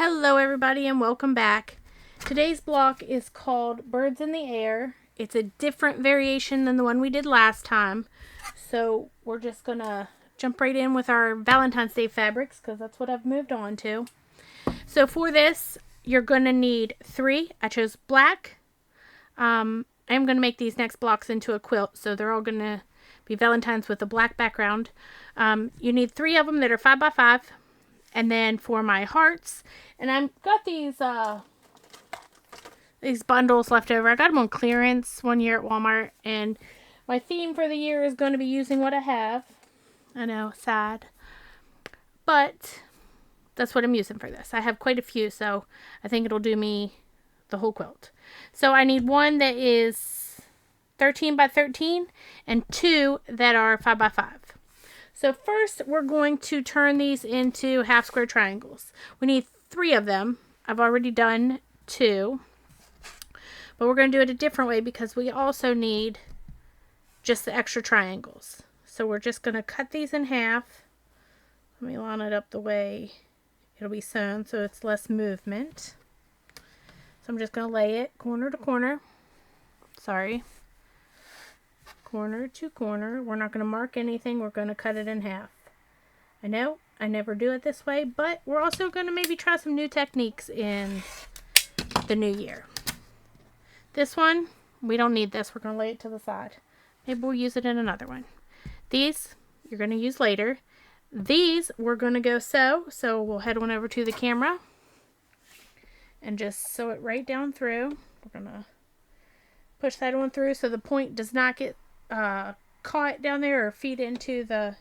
Hello everybody and welcome back. Today's block is called Birds in the Air. It's a different variation than the one we did last time. So we're just gonna jump right in with our Valentine's Day fabrics because that's what I've moved on to. So for this, you're gonna need 3. I chose black. I'm gonna make these next blocks into a quilt, so they're all gonna be Valentine's with a black background. You need 3 of them that are 5x5. And then for my hearts, and I've got these bundles left over. I got them on clearance one year at Walmart, and my theme for the year is going to be using what I have. I know, sad, but that's what I'm using for this. I have quite a few, so I think it'll do me the whole quilt. So I need one that is 13x13 and 2 that are 5x5. So first, we're going to turn these into half square triangles. We need 3 of them. I've already done 2. But we're going to do it a different way because we also need just the extra triangles. So we're just going to cut these in half. Let me line it up the way it'll be sewn so it's less movement. So I'm just going to lay it corner to corner. Sorry. Corner to corner. We're not going to mark anything. We're going to cut it in half. I know I never do it this way, but we're also going to maybe try some new techniques in the new year. This one, we don't need this. We're going to lay it to the side. Maybe we'll use it in another one. These, you're going to use later. These, we're going to go sew. So we'll head on over to the camera and just sew it right down through. We're going to push that on through so the point does not get caught down there or feed into the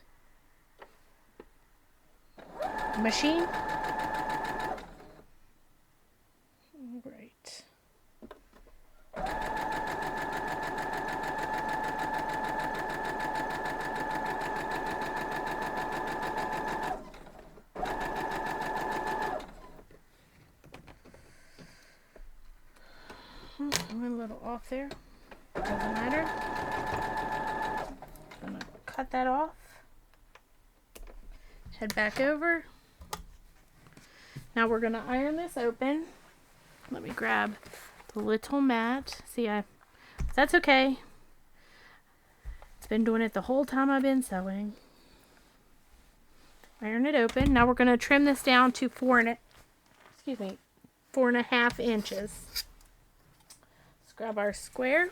machine. Great. I'm a little off there. Doesn't matter. I'm gonna cut that off. Head back over. Now we're gonna iron this open. Let me grab the little mat. See, that's okay. It's been doing it the whole time I've been sewing. Iron it open. Now we're gonna trim this down to 4.5 inches. Let's grab our square.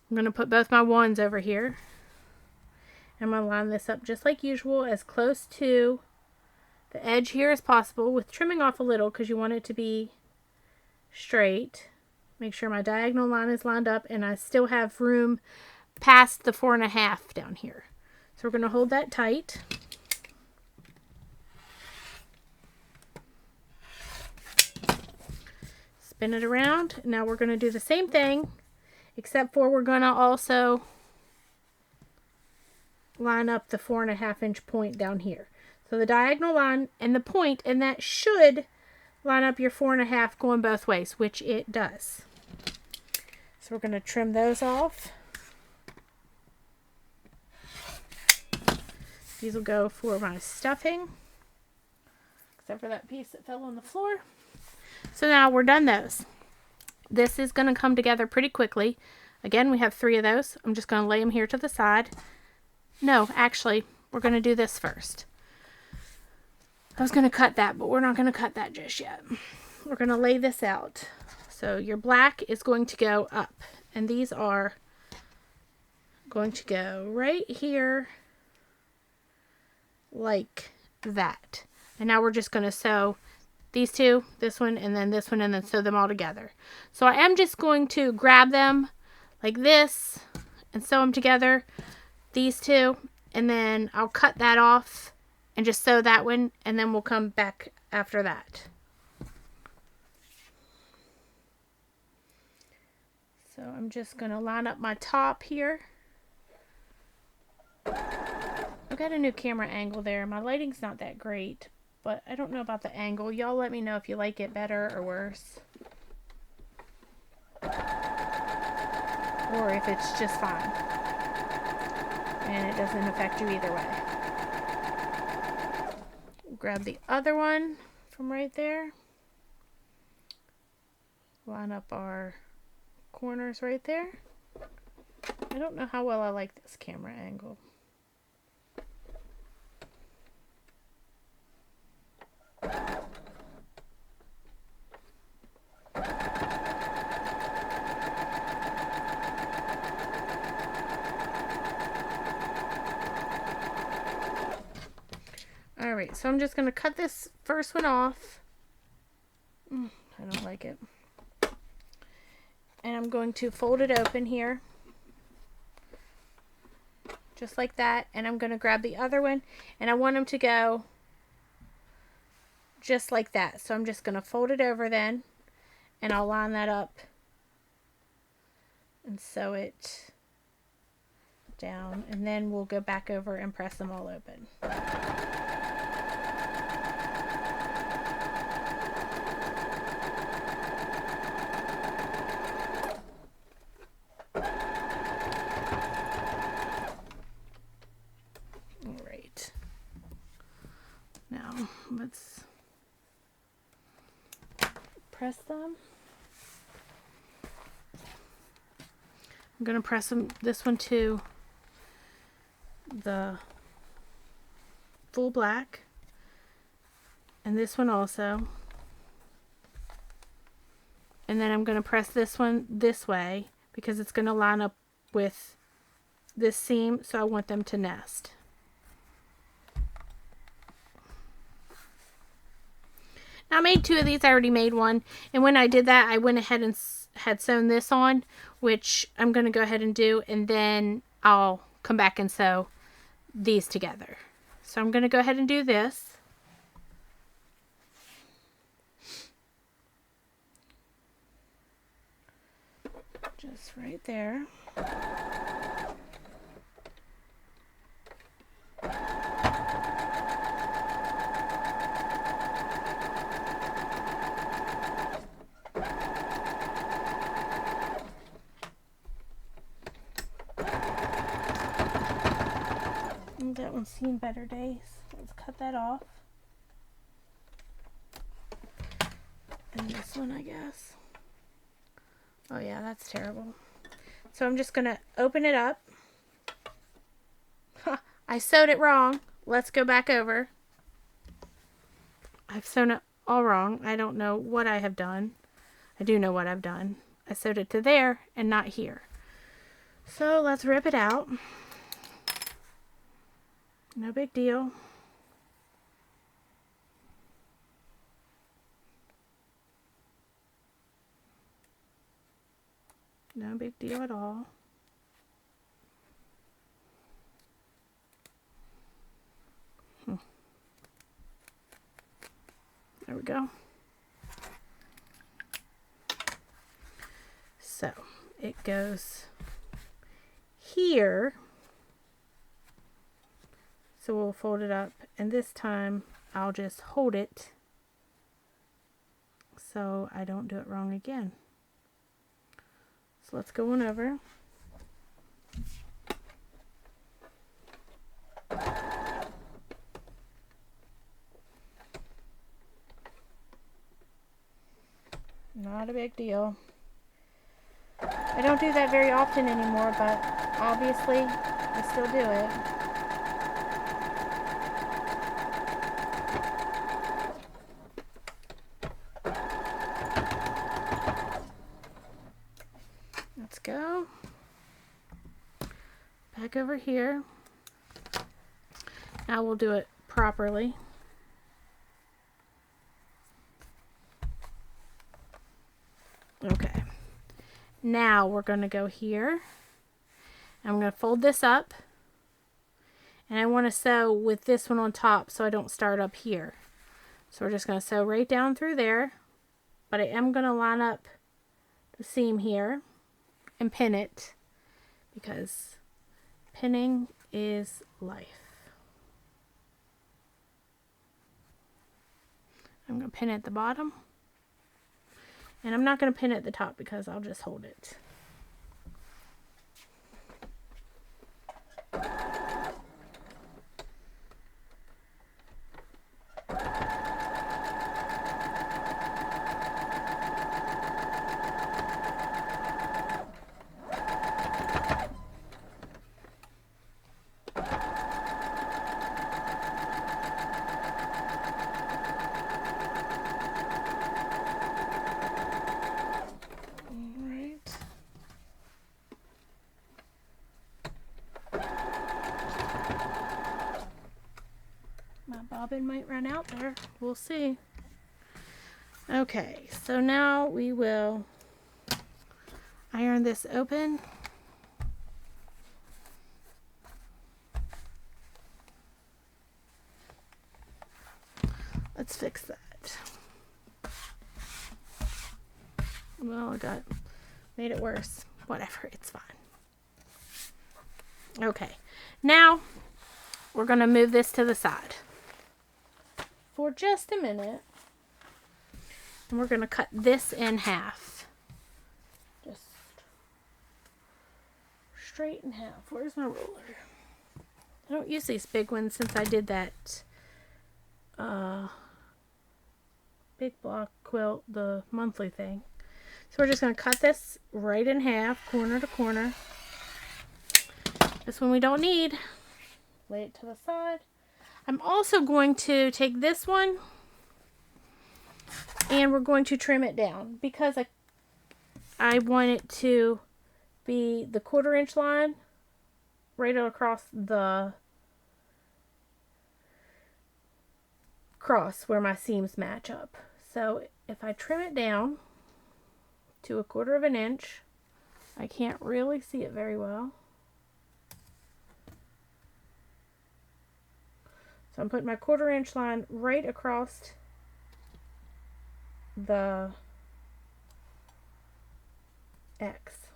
I'm going to put both my wands over here. I'm going to line this up just like usual, as close to the edge here as possible, with trimming off a little because you want it to be straight. Make sure my diagonal line is lined up and I still have room past the 4.5 down here. So we're going to hold that tight. Spin it around. Now we're going to do the same thing, except for we're going to also line up the 4.5 inch point down here. So the diagonal line and the point, and that should line up your 4.5 going both ways, which it does. So we're going to trim those off. These will go for my stuffing, except for that piece that fell on the floor. So now we're done those. This is going to come together pretty quickly. Again, we have 3 of those. I'm just going to lay them here to the side. No, actually, we're going to do this first. I was going to cut that, but we're not going to cut that just yet. We're going to lay this out. So your black is going to go up, and these are going to go right here like that. And now we're just going to sew these 2, this one, and then sew them all together. So I am just going to grab them like this and sew them together, these 2, and then I'll cut that off and just sew that one, and then we'll come back after that. So I'm just going to line up my top here. I've got a new camera angle there. My lighting's not that great, but I don't know about the angle. Y'all let me know if you like it better or worse. Or if it's just fine. And it doesn't affect you either way. grab the other one from right there. Line up our corners right there. I don't know how well I like this camera angle. Alright, so I'm just going to cut this first one off. I don't like it. And I'm going to fold it open here. Just like that. And I'm going to grab the other one. And I want them to go just like that. So I'm just going to fold it over then. And I'll line that up. And sew it down. And then we'll go back over and press them all open. Alright. Now, let's press them. I'm going to press them, this one to the full black, and this one also, and then I'm going to press this one this way because it's going to line up with this seam, so I want them to nest. Now I made two of these. I already made one, and when I did that I went ahead and had sewn this on, which I'm going to go ahead and do, and then I'll come back and sew these together. So I'm going to go ahead and do this. Just right there. That one's seen better days. Let's cut that off. And this one, I guess. Oh yeah, that's terrible. So I'm just going to open it up. I sewed it wrong. Let's go back over. I've sewn it all wrong. I don't know what I have done. I do know what I've done. I sewed it to there and not here. So let's rip it out. No big deal. No big deal at all. There we go. So it goes here. So we'll fold it up, and this time I'll just hold it so I don't do it wrong again. So let's go on over. Not a big deal. I don't do that very often anymore, but obviously I still do it. Let's go back over here. Now we'll do it properly. Okay. Now we're going to go here. I'm going to fold this up. And I want to sew with this one on top so I don't start up here. So we're just going to sew right down through there. But I am going to line up the seam here and pin it, because pinning is life. I'm going to pin at the bottom. And I'm not going to pin at the top because I'll just hold it. bobbin might run out there. We'll see. Okay, so now we will iron this open. Let's fix that. Well, made it worse. Whatever, it's fine. Okay, now we're going to move this to the side for just a minute. And we're going to cut this in half. Just straight in half. Where's my ruler? I don't use these big ones since I did that big block quilt, the monthly thing. So we're just going to cut this right in half, corner to corner. This one we don't need. Lay it to the side. I'm also going to take this one and we're going to trim it down because I want it to be the 1/4 inch line right across the cross where my seams match up. So if I trim it down to 1/4 inch, I can't really see it very well. So I'm putting my 1/4 inch line right across the X.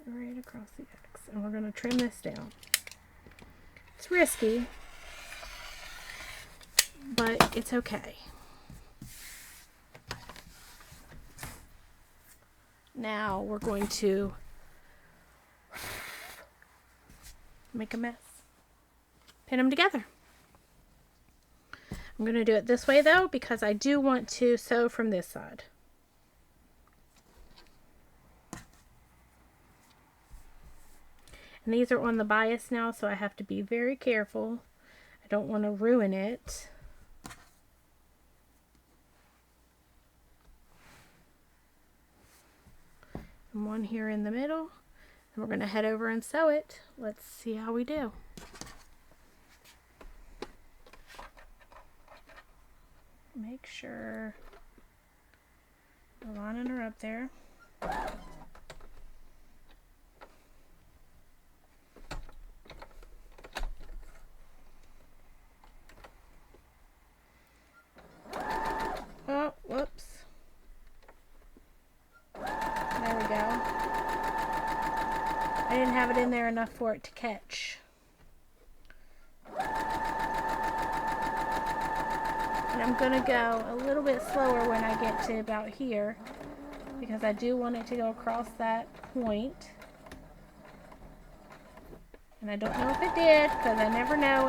Right across the X. And we're going to trim this down. It's risky, but it's okay. Now we're going to make a mess. Pin them together. I'm going to do it this way though because I do want to sew from this side. And these are on the bias now, so I have to be very careful. I don't want to ruin it. And one here in the middle. And we're going to head over and sew it. Let's see how we do. Make sure the lining are up there. Oh, whoops. There we go. I didn't have it in there enough for it to catch. And I'm going to go a little bit slower when I get to about here because I do want it to go across that point. And I don't know if it did because I never know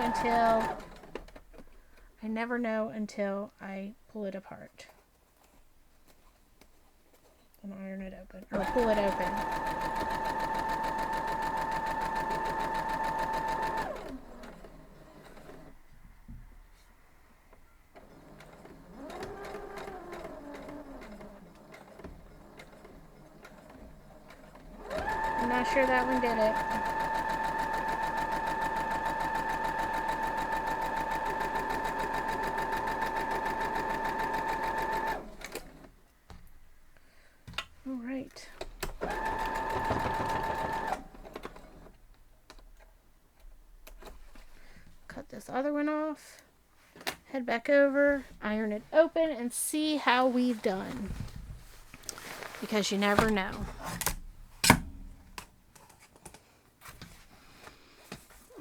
until I pull it apart and iron it open, or pull it open. I'm not sure that one did it. All right. Cut this other one off. Head back over, iron it open, and see how we've done. Because you never know.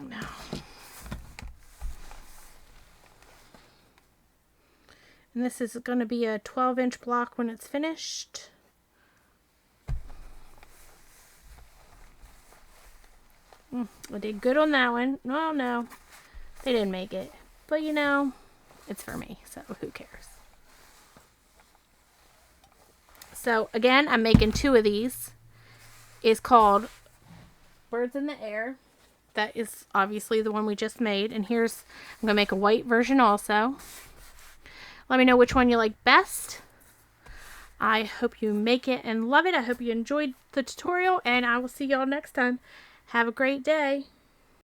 Now. And this is going to be a 12-inch block when it's finished. I did good on that one. Well, no, they didn't make it. But you know, it's for me, so who cares? So again, I'm making 2 of these. It's called Birds in the Air. That is obviously the one we just made. And here's, I'm going to make a white version also. Let me know which one you like best. I hope you make it and love it. I hope you enjoyed the tutorial, and I will see y'all next time. Have a great day.